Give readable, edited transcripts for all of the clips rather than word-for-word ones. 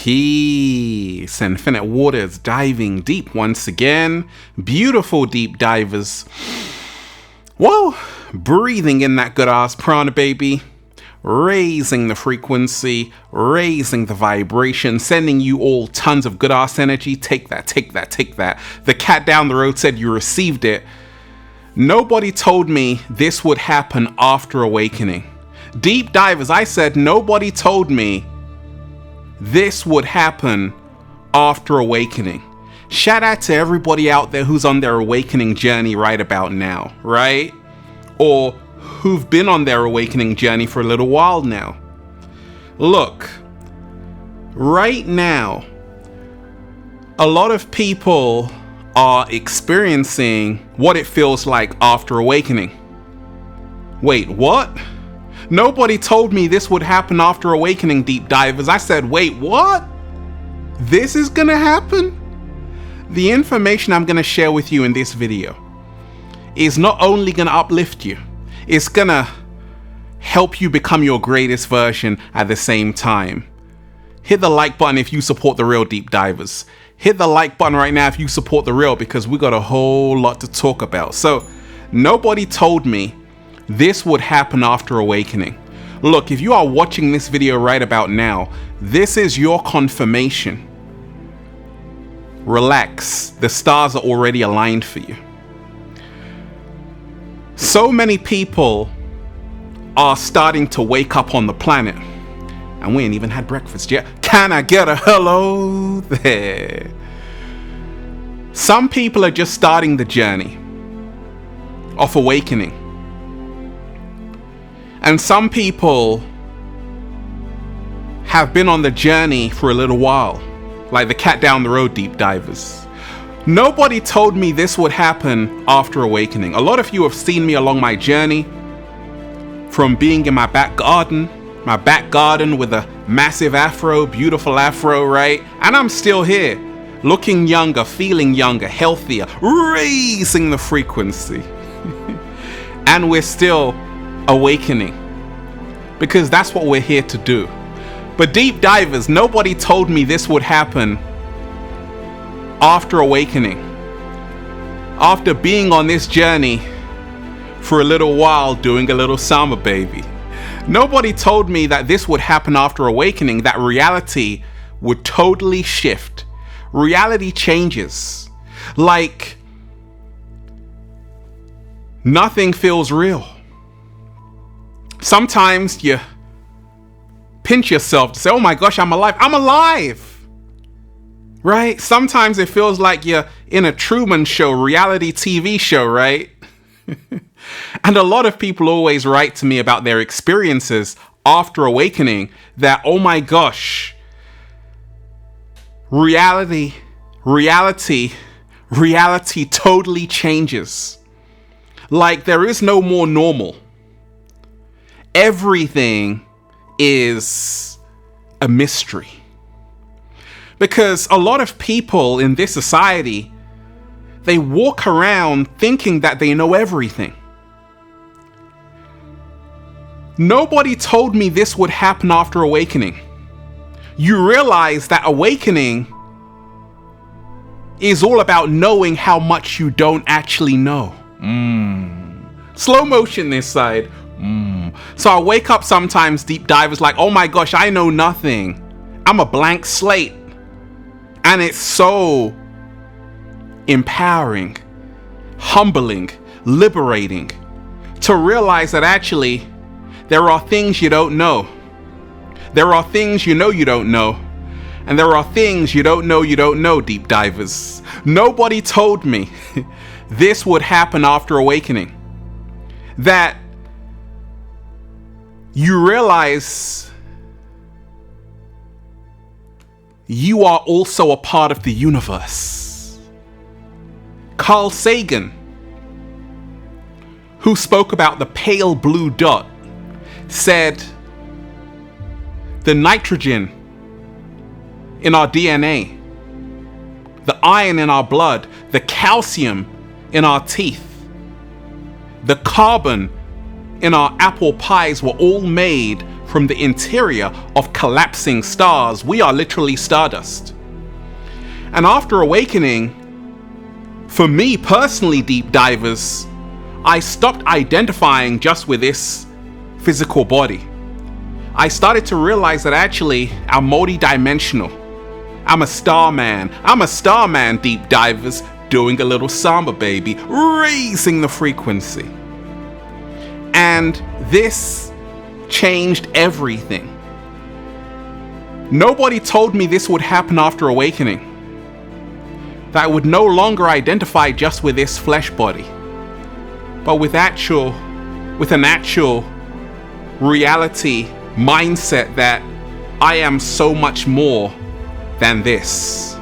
Peace. Infinite waters diving deep once again. Beautiful deep divers. Whoa. Breathing in that good ass prana, baby. Raising the frequency, raising the vibration, sending you all tons of good ass energy. Take that, take that, take that. The cat down the road said you received it. Nobody told me this would happen after awakening. Deep divers, I said nobody told me this would happen after awakening. Shout out to everybody out there who's on their awakening journey right about now, right? Or who've been on their awakening journey for a little while now. Look, right now, a lot of people are experiencing what it feels like after awakening. Wait, what? Nobody told me this would happen after awakening, deep divers. I said, wait, what? This is gonna happen? The information I'm gonna share with you in this video is not only gonna uplift you, it's gonna help you become your greatest version at the same time. Hit the like button if you support the real deep divers. Hit the like button right now if you support the real, because we got a whole lot to talk about. So, nobody told me this would happen after awakening. Look, if you are watching this video right about now, this is your confirmation. Relax, the stars are already aligned for you. So many people are starting to wake up on the planet, and we ain't even had breakfast yet. Can I get a hello there? Some people are just starting the journey of awakening. And some people have been on the journey for a little while, like the cat down the road deep divers. Nobody told me this would happen after awakening. A lot of you have seen me along my journey from being in my back garden with a massive afro, beautiful afro, right? And I'm still here, looking younger, feeling younger, healthier, raising the frequency. And we're still awakening, because that's what we're here to do. But deep divers, nobody told me this would happen after awakening. After being on this journey for a little while, doing a little summer, baby. Nobody told me that this would happen after awakening, that reality would totally shift. Reality changes. Like, nothing feels real. Sometimes you pinch yourself to say, oh my gosh, I'm alive. I'm alive! Right? Sometimes it feels like you're in a Truman Show, reality TV show, right? And a lot of people always write to me about their experiences after awakening, that, oh my gosh, reality totally changes. Like, there is no more normal. Everything is a mystery. Because a lot of people in this society, they walk around thinking that they know everything. Nobody told me this would happen after awakening. You realize that awakening is all about knowing how much you don't actually know. Slow motion this side. So I wake up sometimes, deep divers, like, oh my gosh, I know nothing. I'm a blank slate. And it's so empowering, humbling, liberating to realize that actually there are things you don't know. There are things you know you don't know. And there are things you don't know, deep divers. Nobody told me this would happen after awakening. That you realize you are also a part of the universe. Carl Sagan, who spoke about the pale blue dot, said the nitrogen in our DNA, the iron in our blood, the calcium in our teeth, the carbon in our apple pies were all made from the interior of collapsing stars. We are literally stardust. And after awakening, for me personally, deep divers, I stopped identifying just with this physical body. I started to realize that actually I'm multi-dimensional. I'm a starman. I'm a starman, deep divers, doing a little samba, baby, raising the frequency. And this changed everything. Nobody told me this would happen after awakening, that I would no longer identify just with this flesh body, but with an actual reality mindset that I am so much more than this.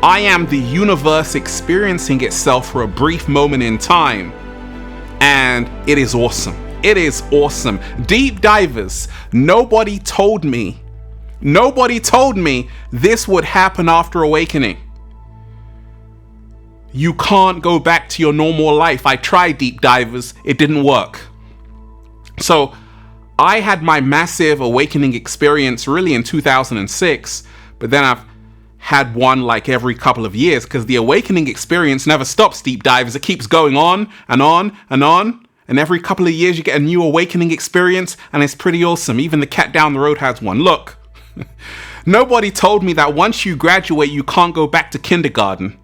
I am the universe experiencing itself for a brief moment in time, and it is awesome. It is awesome. Deep divers, nobody told me this would happen after awakening. You can't go back to your normal life. I tried, deep divers, it didn't work. So I had my massive awakening experience really in 2006, but then I've had one like every couple of years, because the awakening experience never stops, deep divers. It keeps going on and on and on. And every couple of years you get a new awakening experience, and it's pretty awesome. Even the cat down the road has one. Look, nobody told me that once you graduate, you can't go back to kindergarten.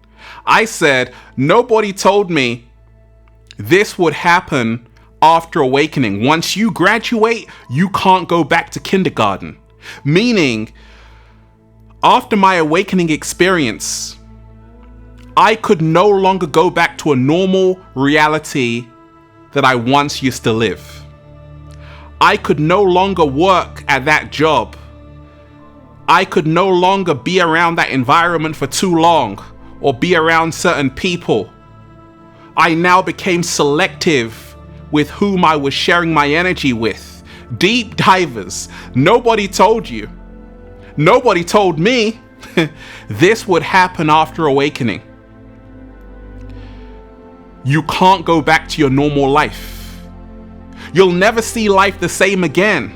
I said, nobody told me this would happen after awakening. Once you graduate, you can't go back to kindergarten. Meaning, after my awakening experience, I could no longer go back to a normal reality that I once used to live. I could no longer work at that job. I could no longer be around that environment for too long or be around certain people. I now became selective with whom I was sharing my energy with. Deep divers, nobody told you. Nobody told me this would happen after awakening. You can't go back to your normal life. You'll never see life the same again.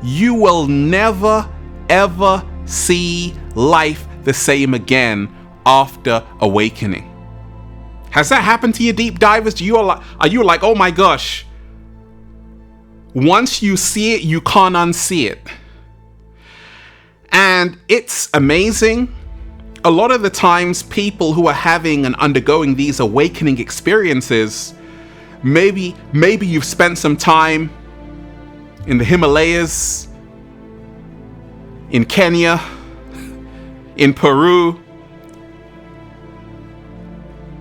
You will never, ever see life the same again after awakening. Has that happened to you, deep divers? Are you like, oh my gosh, once you see it, you can't unsee it? And it's amazing. A lot of the times people who are having and undergoing these awakening experiences, maybe you've spent some time in the Himalayas, in Kenya, in Peru.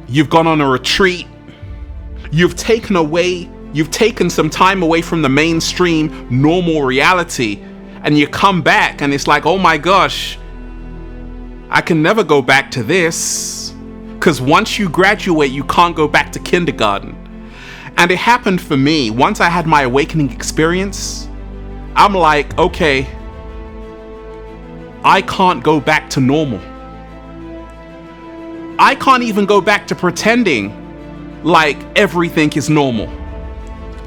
You've gone on a retreat. You've taken some time away from the mainstream normal reality, and you come back and it's like, oh my gosh, I can never go back to this. Because once you graduate, you can't go back to kindergarten. And it happened for me. Once I had my awakening experience, I'm like, okay, I can't go back to normal. I can't even go back to pretending like everything is normal.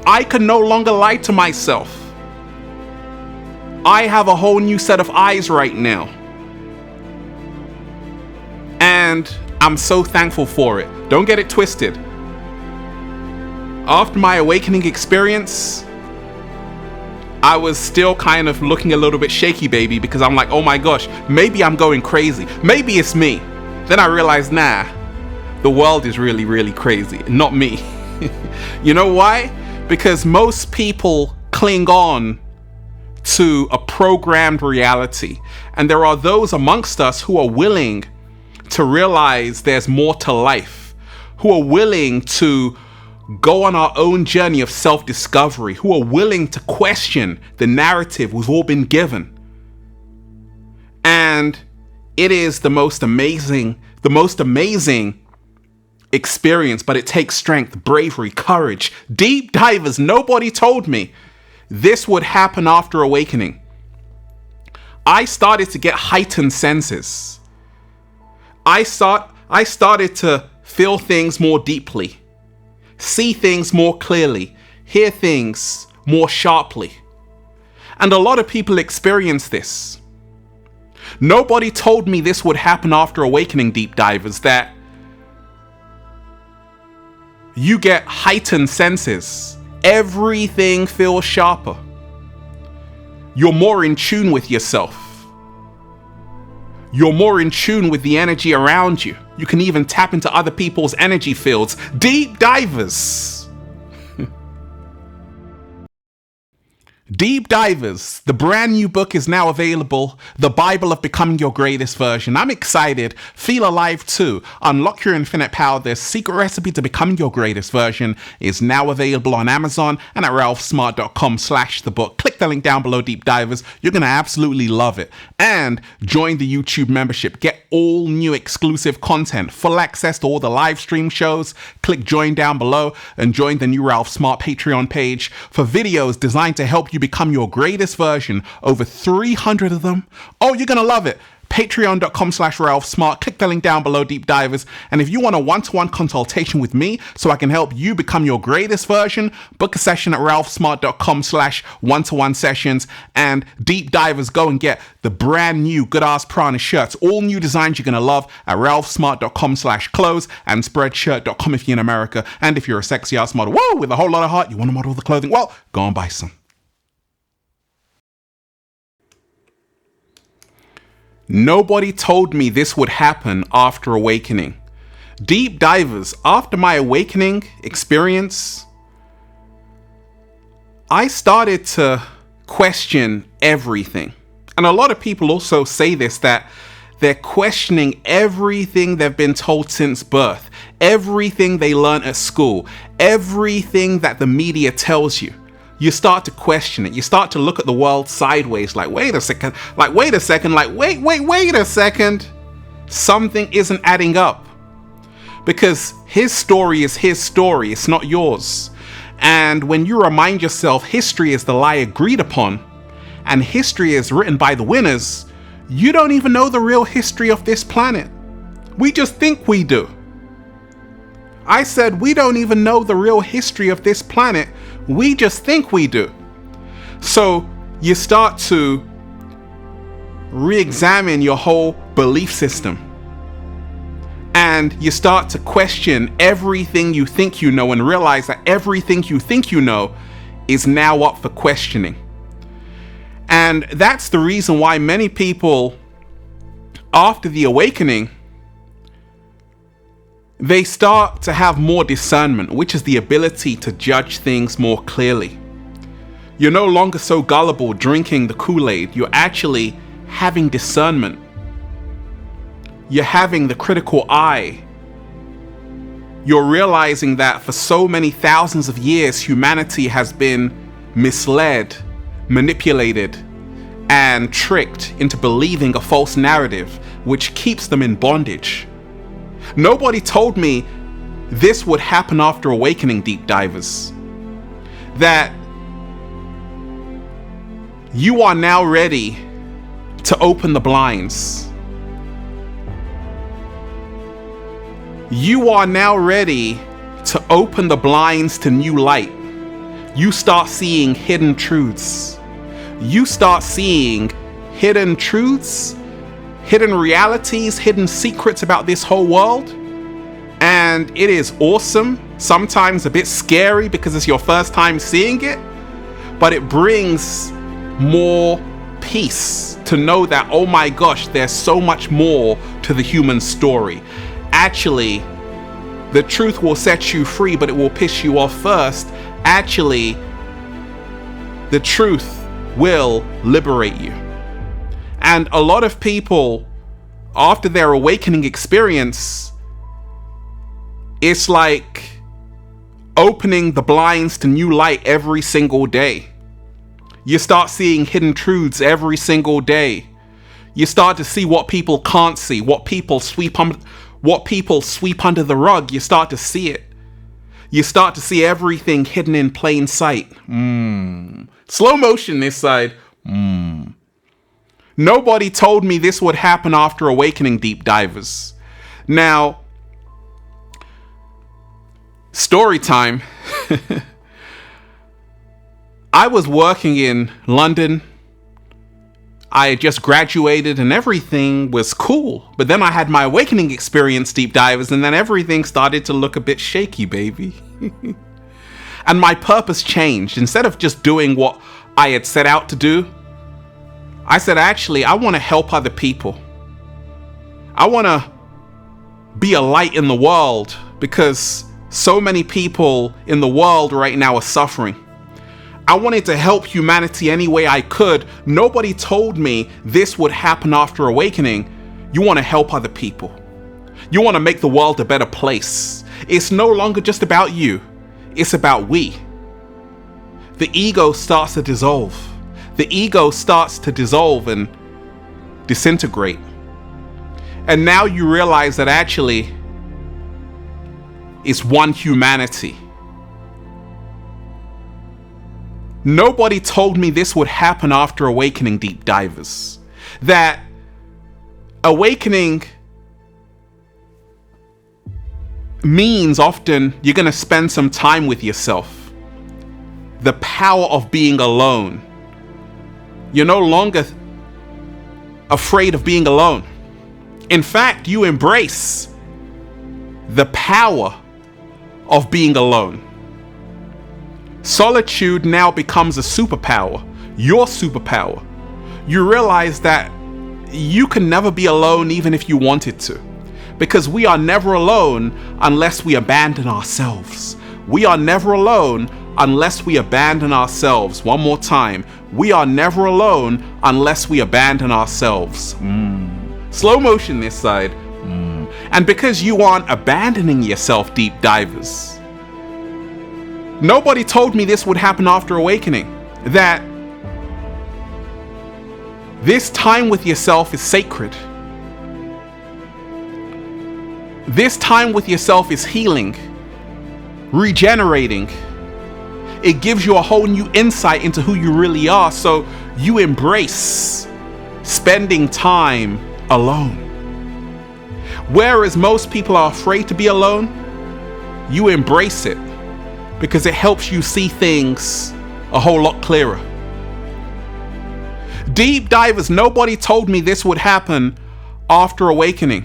I can no longer lie to myself. I have a whole new set of eyes right now. And I'm so thankful for it. Don't get it twisted. After my awakening experience, I was still kind of looking a little bit shaky, baby, because I'm like, oh my gosh, maybe I'm going crazy. Maybe it's me. Then I realized, nah, the world is really, really crazy, not me. You know why? Because most people cling on to a programmed reality. And there are those amongst us who are willing to realize there's more to life, who are willing to go on our own journey of self-discovery, who are willing to question the narrative we've all been given. And it is the most amazing experience, but it takes strength, bravery, courage. Deep divers, nobody told me this would happen after awakening. I started to get heightened senses. I started to feel things more deeply, see things more clearly, hear things more sharply. And a lot of people experience this. Nobody told me this would happen after awakening, deep divers, that you get heightened senses. Everything feels sharper. You're more in tune with yourself. You're more in tune with the energy around you. You can even tap into other people's energy fields. Deep divers. Deep Divers, the brand new book is now available, The Bible of Becoming Your Greatest Version. I'm excited. Feel alive too. Unlock your infinite power. The secret recipe to becoming your greatest version is now available on Amazon and at ralphsmart.com/the-book. Click the link down below, Deep Divers. You're going to absolutely love it. And join the YouTube membership. Get all new exclusive content, full access to all the live stream shows. Click join down below and join the new Ralph Smart Patreon page for videos designed to help you become your greatest version. Over 300 of them. Oh, you're going to love it. Patreon.com/Ralph Smart. Click the link down below, Deep Divers. And if you want a one-to-one consultation with me so I can help you become your greatest version, book a session at ralphsmart.com/one-to-one sessions. And Deep Divers, go and get the brand new Good Ass Prana shirts. All new designs you're going to love at ralphsmart.com/clothes and spreadshirt.com if you're in America. And if you're a sexy ass model, whoa, with a whole lot of heart, you want to model the clothing, well, go and buy some. Nobody told me this would happen after awakening. Deep divers, after my awakening experience, I started to question everything. And a lot of people also say this, that they're questioning everything they've been told since birth, everything they learned at school, everything that the media tells you. You start to question it. You start to look at the world sideways, like, wait a second, wait a second. Something isn't adding up. Because his story is his story, it's not yours. And when you remind yourself history is the lie agreed upon, and history is written by the winners, you don't even know the real history of this planet. We just think we do. I said we don't even know the real history of this planet. We just think we do. So you start to re-examine your whole belief system. And you start to question everything you think you know and realize that everything you think you know is now up for questioning. And that's the reason why many people, after the awakening, they start to have more discernment, which is the ability to judge things more clearly. You're no longer so gullible drinking the Kool-Aid. You're actually having discernment. You're having the critical eye. You're realizing that for so many thousands of years, humanity has been misled, manipulated, and tricked into believing a false narrative, which keeps them in bondage. Nobody told me this would happen after awakening, deep divers. That you are now ready to open the blinds. You are now ready to open the blinds to new light. You start seeing hidden truths. You start seeing hidden truths, hidden realities, hidden secrets about this whole world. And it is awesome, sometimes a bit scary because it's your first time seeing it, but it brings more peace to know that, oh my gosh, there's so much more to the human story. Actually, the truth will set you free, but it will piss you off first. Actually, the truth will liberate you. And a lot of people, after their awakening experience, it's like opening the blinds to new light every single day. You start seeing hidden truths every single day. You start to see what people can't see, what people sweep under the rug. You start to see it. You start to see everything hidden in plain sight. Slow motion this side. Nobody told me this would happen after awakening, deep divers. Now, story time. I was working in London. I had just graduated and everything was cool. But then I had my awakening experience, deep divers, and then everything started to look a bit shaky, baby. And my purpose changed. Instead of just doing what I had set out to do, I said, actually, I want to help other people. I want to be a light in the world because so many people in the world right now are suffering. I wanted to help humanity any way I could. Nobody told me this would happen after awakening. You want to help other people. You want to make the world a better place. It's no longer just about you. It's about we. The ego starts to dissolve. The ego starts to dissolve and disintegrate. And now you realize that actually it's one humanity. Nobody told me this would happen after awakening, deep divers. That awakening means often you're going to spend some time with yourself. The power of being alone. You're no longer afraid of being alone. In fact, you embrace the power of being alone. Solitude now becomes a superpower, your superpower. You realize that you can never be alone even if you wanted to, because we are never alone unless we abandon ourselves. We are never alone unless we abandon ourselves. One more time. We are never alone unless we abandon ourselves. Slow motion this side. And because you aren't abandoning yourself, deep divers, nobody told me this would happen after awakening. That this time with yourself is sacred. This time with yourself is healing, regenerating. It gives you a whole new insight into who you really are. So you embrace spending time alone. Whereas most people are afraid to be alone, you embrace it because it helps you see things a whole lot clearer. Deep divers, nobody told me this would happen after awakening.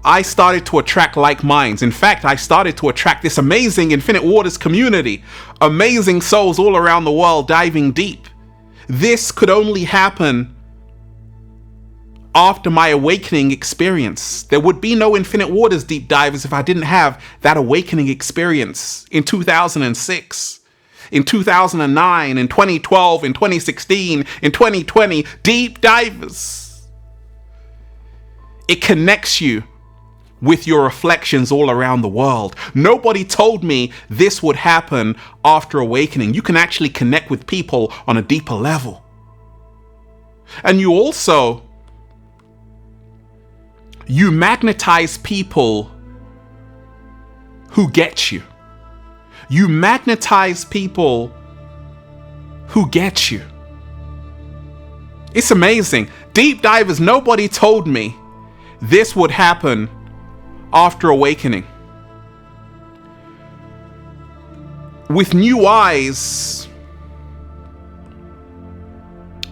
I started to attract like minds. In fact, I started to attract this amazing Infinite Waters community. Amazing souls all around the world diving deep. This could only happen after my awakening experience. There would be no Infinite Waters deep divers if I didn't have that awakening experience in 2006, in 2009, in 2012, in 2016, in 2020. Deep divers. It connects you with your reflections all around the world. Nobody told me this would happen after awakening. You can actually connect with people on a deeper level. And you magnetize people who get you. You magnetize people who get you. It's amazing. Deep divers, nobody told me this would happen after awakening. With new eyes,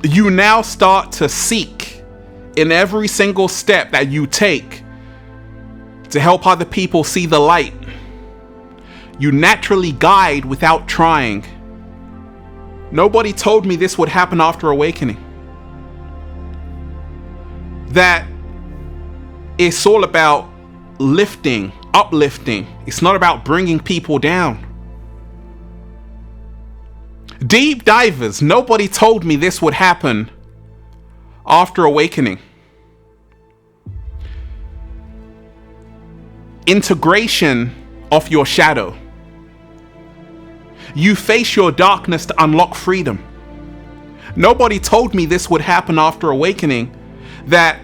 you now start to seek in every single step that you take to help other people see the light. You naturally guide without trying. Nobody told me this would happen after awakening. That it's all about lifting, uplifting. It's not about bringing people down. Deep divers, nobody told me this would happen after awakening. Integration of your shadow. You face your darkness to unlock freedom. Nobody told me this would happen after awakening, that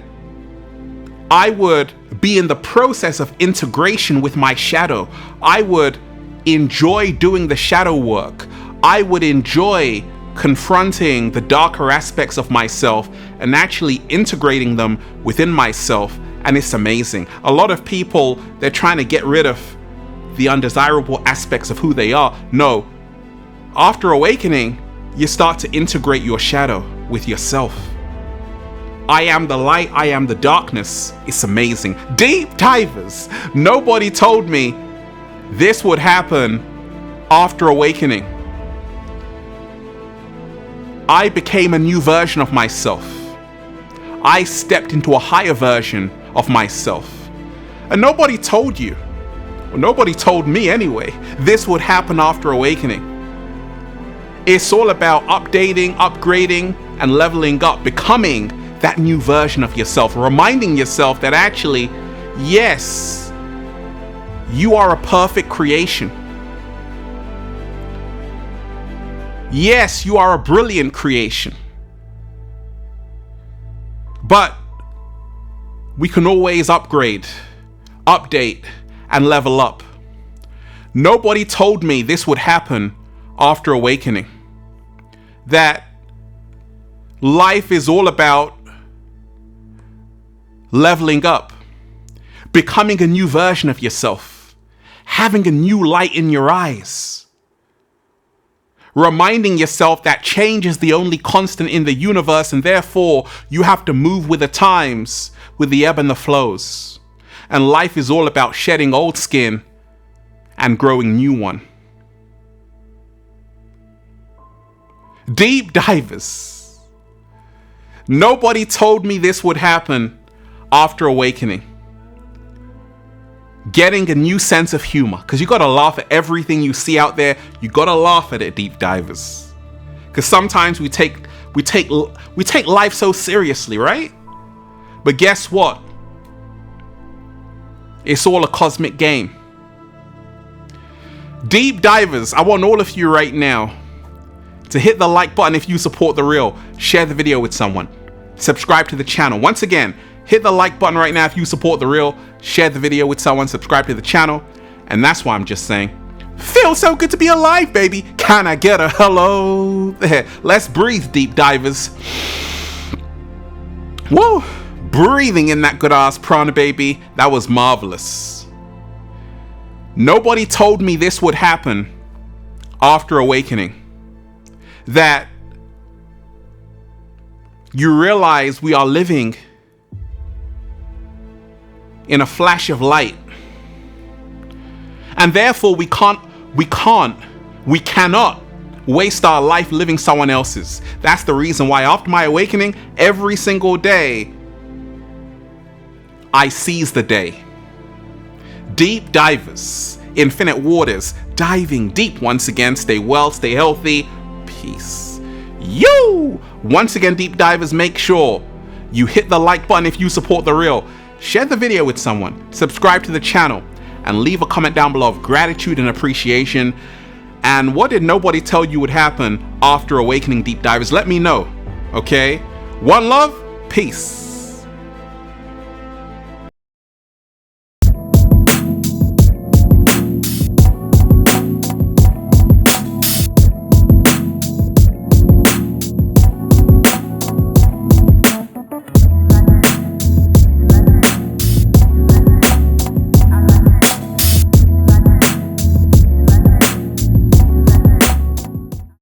I would be in the process of integration with my shadow. I would enjoy doing the shadow work. I would enjoy confronting the darker aspects of myself and actually integrating them within myself. And it's amazing. A lot of people, they're trying to get rid of the undesirable aspects of who they are. No, After awakening, you start to integrate your shadow with yourself. I am the light, I am the darkness. It's amazing. Deep divers. Nobody told me this would happen after awakening. I became a new version of myself. I stepped into a higher version of myself. And nobody told you, or nobody told me anyway, this would happen after awakening. It's all about updating, upgrading, and leveling up, becoming that new version of yourself, reminding yourself that actually, yes, you are a perfect creation. Yes, you are a brilliant creation. But we can always upgrade, update, and level up. Nobody told me this would happen after awakening. That life is all about leveling up, becoming a new version of yourself, having a new light in your eyes, reminding yourself that change is the only constant in the universe, and therefore you have to move with the times, with the ebb and the flows. And life is all about shedding old skin and growing new one. Deep divers. Nobody told me this would happen after awakening. Getting a new sense of humor, because you gotta laugh at everything you see out there. You gotta laugh at it, deep divers. Because sometimes we take life so seriously, right? But guess what? It's all a cosmic game. Deep divers, I want all of you right now to hit the like button if you support the real. Share the video with someone. Subscribe to the channel. Once again, hit the like button right now if you support the real. Share the video with someone. Subscribe to the channel. And that's why I'm just saying, feels so good to be alive, baby. Can I get a hello there? Let's breathe, deep divers. Whoa. Breathing in that good ass prana, baby. That was marvelous. Nobody told me this would happen after awakening. That you realize we are living in a flash of light. And therefore we cannot waste our life living someone else's. That's the reason why after my awakening, every single day, I seize the day. Deep divers, infinite waters, diving deep once again. Stay well, stay healthy. Peace. Once again, deep divers, make sure you hit the like button if you support the real. Share the video with someone. Subscribe to the channel. And leave a comment down below of gratitude and appreciation. And what did nobody tell you would happen after awakening, deep divers? Let me know. Okay? One love. Peace.